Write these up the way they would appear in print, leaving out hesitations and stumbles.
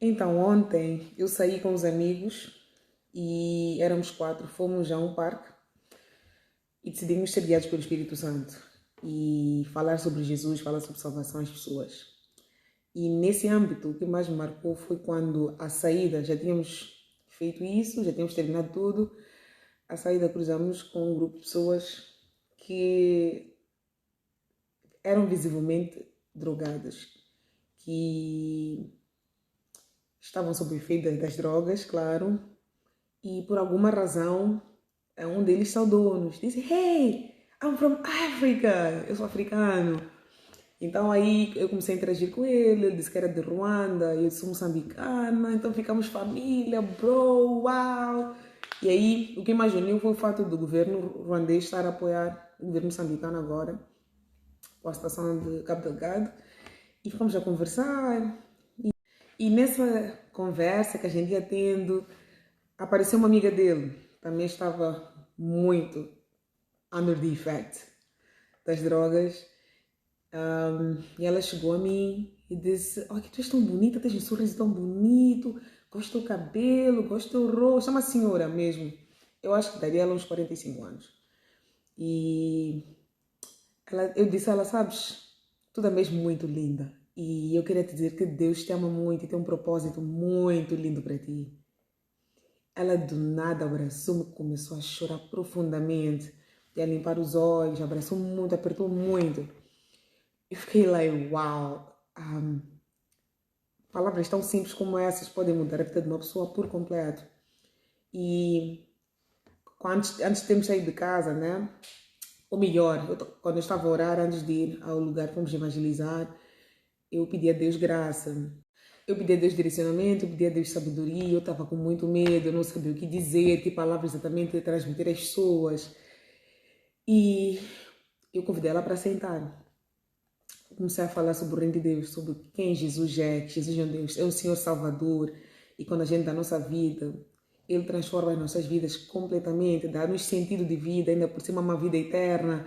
Então, ontem eu saí com os amigos e éramos quatro, fomos a um parque e decidimos ser guiados pelo Espírito Santo e falar sobre Jesus, falar sobre salvação às pessoas. E nesse âmbito, o que mais me marcou foi quando a saída, já tínhamos feito isso, já tínhamos terminado tudo, a saída cruzamos com um grupo de pessoas que eram visivelmente drogadas, que estavam sob o efeito das drogas, claro, e por alguma razão um deles saudou-nos, disse: Hey, I'm from Africa, eu sou africano. Então aí eu comecei a interagir com ele, ele disse que era de Ruanda, eu sou moçambicana, então ficamos família, bro, uau! E aí o que mais uniu foi o fato do governo ruandês estar a apoiar o governo moçambicano agora, com a situação de Cabo Delgado, e ficamos a conversar. E nessa conversa que a gente ia tendo, apareceu uma amiga dele, também estava muito under the effect das drogas. E ela chegou a mim e disse: Olha, tu és tão bonita, tens um sorriso tão bonito, gosto do teu cabelo, gosto do teu rosto. É uma senhora mesmo. Eu acho que daria ela uns 45 anos. E eu disse a ela: Sabes, tu é mesmo muito linda. E eu queria te dizer que Deus te ama muito e tem um propósito muito lindo para ti. Ela do nada abraçou-me, começou a chorar profundamente, e a limpar os olhos, abraçou muito, apertou muito. Eu fiquei lá, uau! Palavras tão simples como essas podem mudar a vida de uma pessoa por completo. E antes de termos saído de casa, né? Ou melhor, quando eu estava a orar, antes de ir ao lugar que fomos evangelizar, eu pedi a Deus graça. Eu pedi a Deus direcionamento, eu pedi a Deus sabedoria, eu estava com muito medo, eu não sabia o que dizer, que palavras exatamente transmitir às pessoas. E eu convidei ela para sentar. Comecei a falar sobre o reino de Deus, sobre quem Jesus é, que Jesus é um Deus, é o Senhor Salvador. E quando a gente dá a nossa vida, Ele transforma as nossas vidas completamente, dá-nos sentido de vida, ainda por cima uma vida eterna.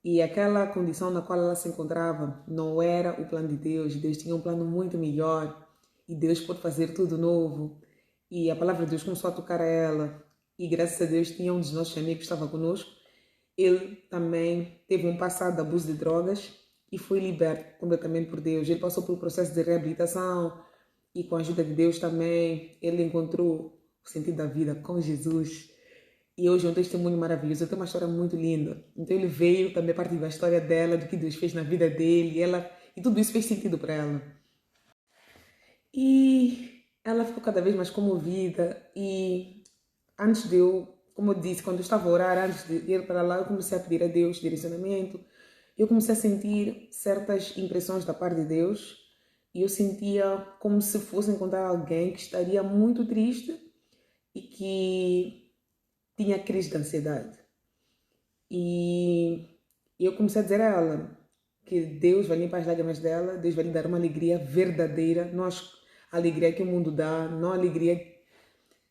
E aquela condição na qual ela se encontrava não era o plano de Deus. Deus tinha um plano muito melhor. E Deus pode fazer tudo novo. E a palavra de Deus começou a tocar a ela. E graças a Deus tinha um dos nossos amigos que estava conosco. Ele também teve um passado de abuso de drogas e foi liberto completamente por Deus. Ele passou por um processo de reabilitação e com a ajuda de Deus também ele encontrou o sentido da vida com Jesus. E hoje é um testemunho maravilhoso, tem uma história muito linda. Então ele veio também partilhar da história dela, do que Deus fez na vida dele, e tudo isso fez sentido para ela. E ela ficou cada vez mais comovida e antes de eu, como eu disse, quando eu estava a orar, antes de ir para lá, eu comecei a pedir a Deus direcionamento. Eu comecei a sentir certas impressões da parte de Deus e eu sentia como se fosse encontrar alguém que estaria muito triste e que tinha crise de ansiedade. E eu comecei a dizer a ela que Deus vai limpar as lágrimas dela, Deus vai lhe dar uma alegria verdadeira, não a alegria que o mundo dá, não a alegria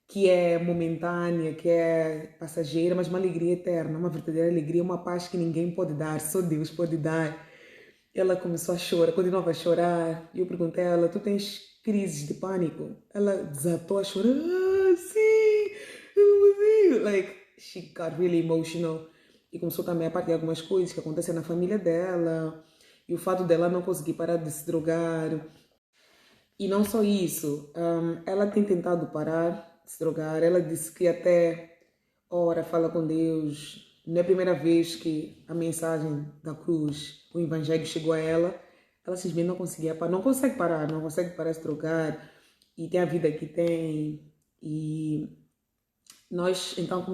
que é momentânea, que é passageira, mas uma alegria eterna, uma verdadeira alegria, uma paz que ninguém pode dar, só Deus pode dar. Ela começou a chorar, continuava a chorar, e eu perguntei a ela: Tu tens crises de pânico? Ela desatou a chorar: sim, like, she got really emotional. E começou também a partilhar algumas coisas que acontecem na família dela, e o fato dela não conseguir parar de se drogar. E não só isso, ela tem tentado parar de se drogar. Ela disse que até ora, fala com Deus. Não é a primeira vez que a mensagem da cruz, o evangelho chegou a ela. Ela simplesmente não conseguia parar, não consegue parar de se drogar. E tem a vida que tem. E nós então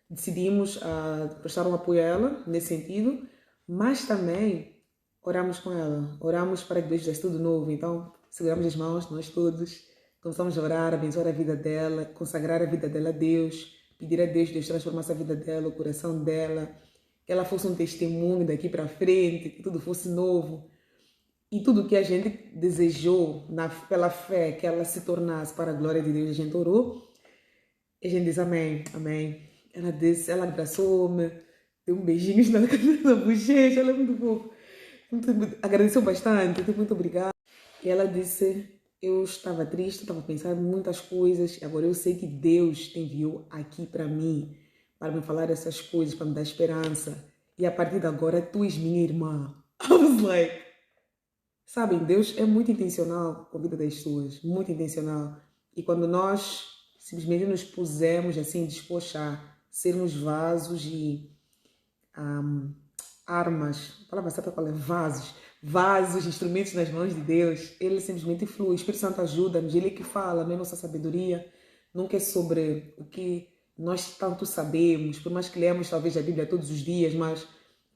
decidimos a prestar um apoio a ela nesse sentido, mas também oramos com ela, oramos para que Deus desse tudo novo. Então seguramos as mãos, nós todos, começamos a orar, abençoar a vida dela, consagrar a vida dela a Deus, pedir a Deus que Deus transformasse a vida dela, o coração dela, que ela fosse um testemunho daqui para frente, que tudo fosse novo. E tudo que a gente desejou pela fé que ela se tornasse para a glória de Deus, a gente orou. E a gente diz amém, amém. Ela disse, ela abraçou-me, deu um beijinho na bochecha, ela é muito boa. Agradeceu bastante, muito obrigada. E ela disse Eu estava triste, estava pensando em muitas coisas. Agora eu sei que Deus te enviou aqui para mim, para me falar essas coisas, para me dar esperança. E a partir de agora, tu és minha irmã. I was like, sabem, Deus é muito intencional com a vida das pessoas, muito intencional. E quando nós simplesmente nos pusemos assim, dispostos a sermos vasos e armas, a palavra certa qual é? Vasos, instrumentos nas mãos de Deus, ele simplesmente flui. O Espírito Santo ajuda-nos, ele é que fala, não é nossa sabedoria, nunca é sobre o que nós tanto sabemos, por mais que lemos talvez a Bíblia todos os dias, mas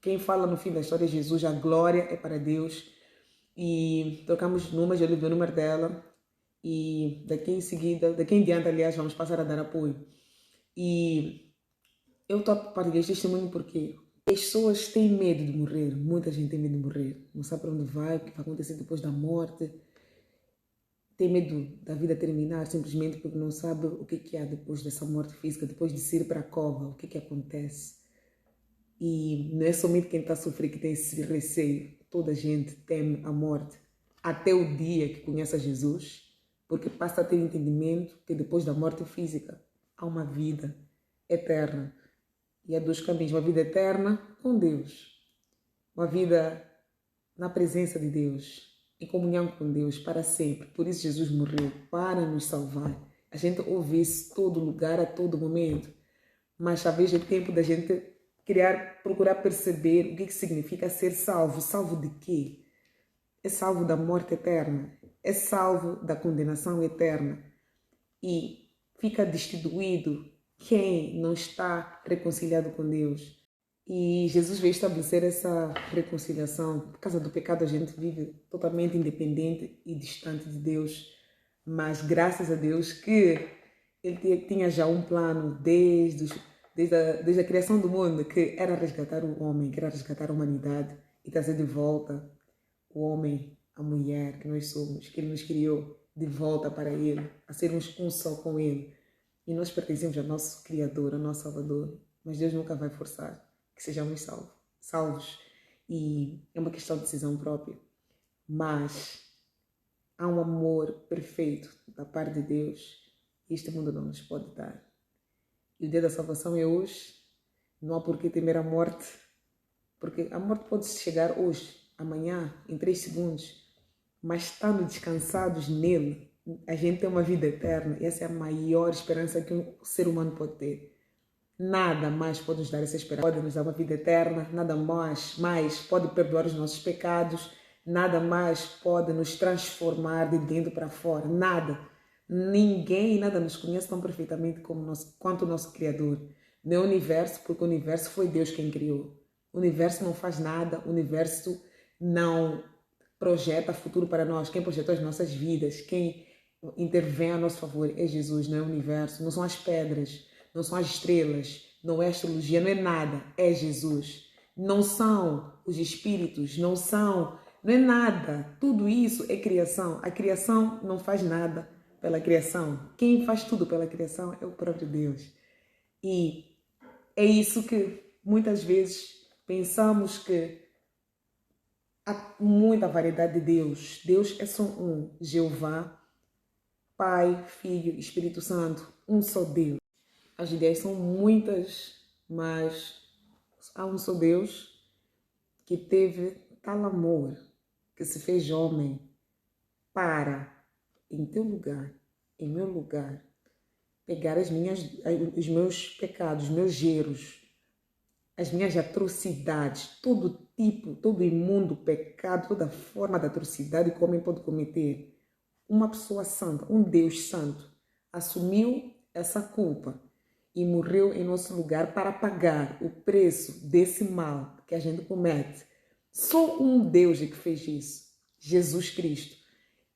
quem fala no fim da história é Jesus, a glória é para Deus. E trocamos números, eu lhe dou o número dela, e daqui em seguida, daqui em diante, aliás, vamos passar a dar apoio. E eu estou a partilhar este testemunho porque as pessoas têm medo de morrer, muita gente tem medo de morrer, não sabe para onde vai, o que vai acontecer depois da morte, tem medo da vida terminar simplesmente porque não sabe o que há depois dessa morte física, depois de sair para a cova, o que acontece. E não é somente quem está a sofrer que tem esse receio, toda a gente teme a morte, até o dia que conhece a Jesus, porque passa a ter entendimento que depois da morte física há uma vida eterna. E há dois caminhos, uma vida eterna com Deus, uma vida na presença de Deus, em comunhão com Deus para sempre. Por isso Jesus morreu, para nos salvar. A gente ouve isso todo lugar, a todo momento, mas talvez é tempo da gente procurar perceber o que significa ser salvo. Salvo de quê? É salvo da morte eterna, é salvo da condenação eterna. E fica destituído quem não está reconciliado com Deus. E Jesus veio estabelecer essa reconciliação. Por causa do pecado, a gente vive totalmente independente e distante de Deus. Mas graças a Deus que Ele tinha já um plano desde a criação do mundo, que era resgatar o homem, que era resgatar a humanidade e trazer de volta o homem, a mulher que nós somos, que Ele nos criou de volta para Ele, a sermos um só com Ele. E nós pertencemos ao nosso Criador, ao nosso Salvador. Mas Deus nunca vai forçar que sejamos salvos. E é uma questão de decisão própria. Mas há um amor perfeito da parte de Deus e este mundo não nos pode dar. E o dia da salvação é hoje. Não há por que temer a morte, porque a morte pode chegar hoje, amanhã, em 3 segundos. Mas estando descansados nele, a gente tem uma vida eterna. E essa é a maior esperança que um ser humano pode ter. Nada mais pode nos dar essa esperança. Pode nos dar uma vida eterna, nada mais pode perdoar os nossos pecados, nada mais pode nos transformar de dentro para fora. Nada. Ninguém e nada nos conhece tão perfeitamente quanto o nosso Criador. No universo, porque o universo foi Deus quem criou. O universo não faz nada, o universo não projeta futuro para nós. Quem projetou as nossas vidas, quem intervém a nosso favor é Jesus, não é o universo, não são as pedras, não são as estrelas, não é a astrologia, não é nada, é Jesus. Não são os espíritos, não é nada. Tudo isso é criação. A criação não faz nada pela criação. Quem faz tudo pela criação é o próprio Deus. E é isso que muitas vezes pensamos que há muita variedade de Deus. Deus é só um, Jeová, Pai, Filho, Espírito Santo, um só Deus. As ideias são muitas, mas há um só Deus que teve tal amor, que se fez homem para, em teu lugar, em meu lugar, pegar os meus pecados, os meus erros, as minhas atrocidades, todo tipo, todo imundo pecado, toda forma de atrocidade que o homem pode cometer. Uma pessoa santa, um Deus santo, assumiu essa culpa e morreu em nosso lugar para pagar o preço desse mal que a gente comete. Só um Deus é que fez isso, Jesus Cristo.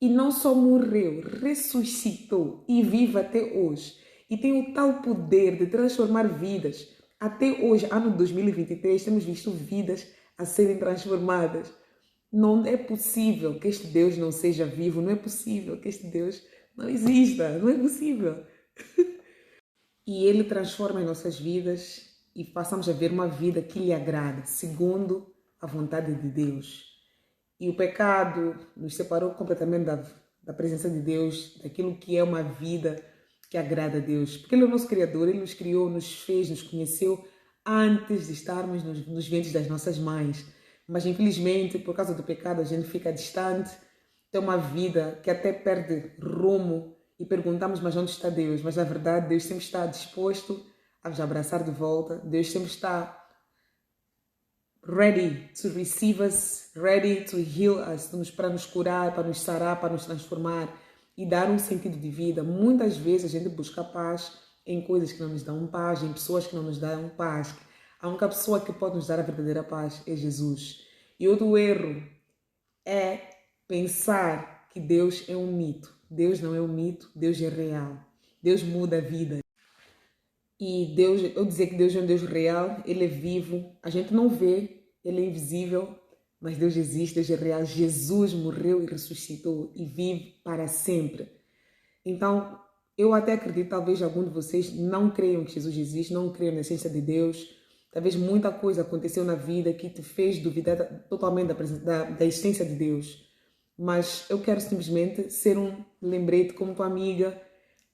E não só morreu, ressuscitou e vive até hoje. E tem o tal poder de transformar vidas. Até hoje, ano 2023, temos visto vidas a serem transformadas. Não é possível que este Deus não seja vivo, não é possível que este Deus não exista, não é possível. E Ele transforma as nossas vidas e passamos a ver uma vida que lhe agrada, segundo a vontade de Deus. E o pecado nos separou completamente da presença de Deus, daquilo que é uma vida que agrada a Deus. Porque Ele é o nosso Criador, Ele nos criou, nos fez, nos conheceu antes de estarmos nos ventres das nossas mães. Mas infelizmente, por causa do pecado, a gente fica distante, tem uma vida que até perde rumo e perguntamos, mas onde está Deus? Mas na verdade, Deus sempre está disposto a nos abraçar de volta. Deus sempre está ready to receive us, ready to heal us, para nos curar, para nos sarar, para nos transformar e dar um sentido de vida. Muitas vezes a gente busca paz em coisas que não nos dão paz, em pessoas que não nos dão paz. A única pessoa que pode nos dar a verdadeira paz é Jesus. E outro erro é pensar que Deus é um mito. Deus não é um mito, Deus é real. Deus muda a vida. E Deus, eu dizer que Deus é um Deus real, Ele é vivo, a gente não vê, Ele é invisível, mas Deus existe, Deus é real. Jesus morreu e ressuscitou e vive para sempre. Então, eu até acredito, talvez algum de vocês não creiam que Jesus existe, não creiam na essência de Deus. Talvez muita coisa aconteceu na vida que te fez duvidar totalmente da essência de Deus. Mas eu quero simplesmente ser um lembrete como tua amiga,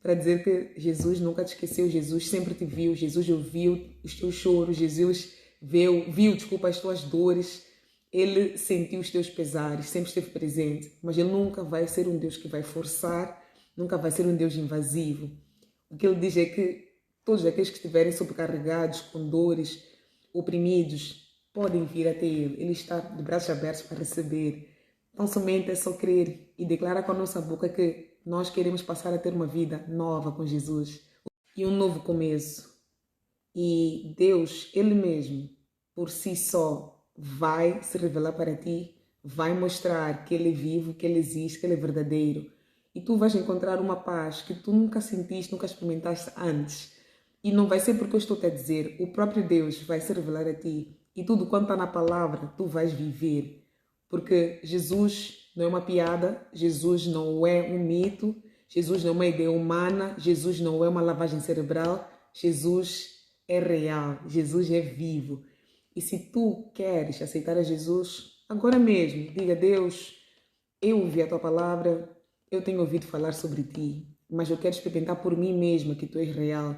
para dizer que Jesus nunca te esqueceu, Jesus sempre te viu, Jesus ouviu os teus choros, Jesus viu as tuas dores, Ele sentiu os teus pesares, sempre esteve presente, mas Ele nunca vai ser um Deus que vai forçar, nunca vai ser um Deus invasivo. O que Ele diz é que todos aqueles que estiverem sobrecarregados, com dores, oprimidos, podem vir até Ele. Ele está de braços abertos para receber. Então somente é só crer e declarar com a nossa boca que nós queremos passar a ter uma vida nova com Jesus e um novo começo. E Deus, Ele mesmo, por si só, vai se revelar para ti, vai mostrar que Ele é vivo, que Ele existe, que Ele é verdadeiro. E tu vais encontrar uma paz que tu nunca sentiste, nunca experimentaste antes. E não vai ser porque eu estou a dizer, o próprio Deus vai se revelar a ti. E tudo quanto está na palavra, tu vais viver. Porque Jesus não é uma piada, Jesus não é um mito, Jesus não é uma ideia humana, Jesus não é uma lavagem cerebral, Jesus é real, Jesus é vivo. E se tu queres aceitar a Jesus, agora mesmo, diga: Deus, eu ouvi a tua palavra, eu tenho ouvido falar sobre ti, mas eu quero experimentar por mim mesma que tu és real.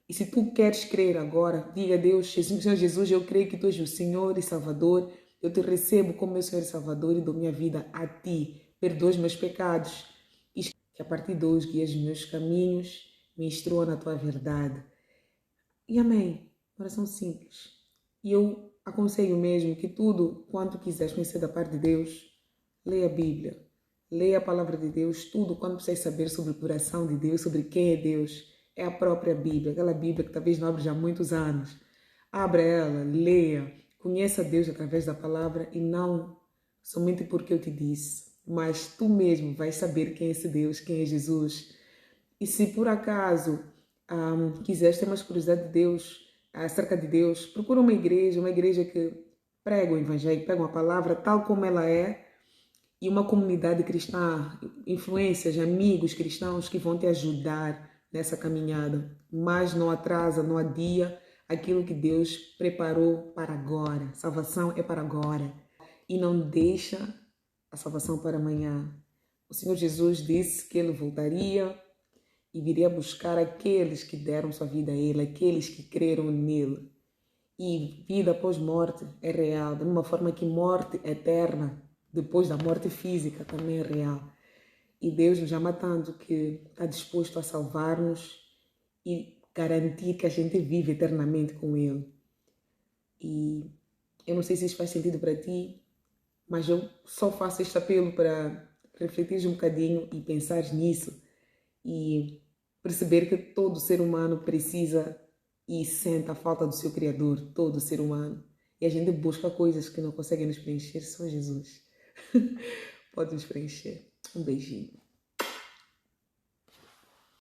E se tu queres crer agora, diga: Deus, Senhor Jesus, eu creio que tu és o Senhor e Salvador. Eu te recebo como meu Senhor e Salvador e dou minha vida a ti. Perdoa os meus pecados. E que a partir de hoje guias os meus caminhos, me instrua na tua verdade. E amém. Oração simples. E eu aconselho mesmo que tudo quanto quiseres conhecer da parte de Deus, leia a Bíblia. Leia a palavra de Deus. Tudo quanto precisas saber sobre o coração de Deus, sobre quem é Deus, é a própria Bíblia. Aquela Bíblia que talvez não abra já há muitos anos. Abra ela, leia. Conheça Deus através da palavra e não somente porque eu te disse, mas tu mesmo vais saber quem é esse Deus, quem é Jesus. E se por acaso quiseres ter mais curiosidade de Deus, acerca de Deus, procura uma igreja que prega o Evangelho, prega uma palavra tal como ela é, e uma comunidade cristã, influências, amigos cristãos que vão te ajudar nessa caminhada. Mas não atrasa, não adia aquilo que Deus preparou para agora. Salvação é para agora. E não deixa a salvação para amanhã. O Senhor Jesus disse que Ele voltaria e viria buscar aqueles que deram sua vida a Ele, aqueles que creram nele. E vida após morte é real, de uma forma que morte eterna, depois da morte física, também é real. E Deus nos ama tanto que está disposto a salvar-nos e garantir que a gente vive eternamente com Ele. E eu não sei se isso faz sentido para ti, mas eu só faço este apelo para refletir um bocadinho e pensar nisso e perceber que todo ser humano precisa e sente a falta do seu Criador, todo ser humano. E a gente busca coisas que não conseguem nos preencher, só Jesus pode nos preencher. Um beijinho.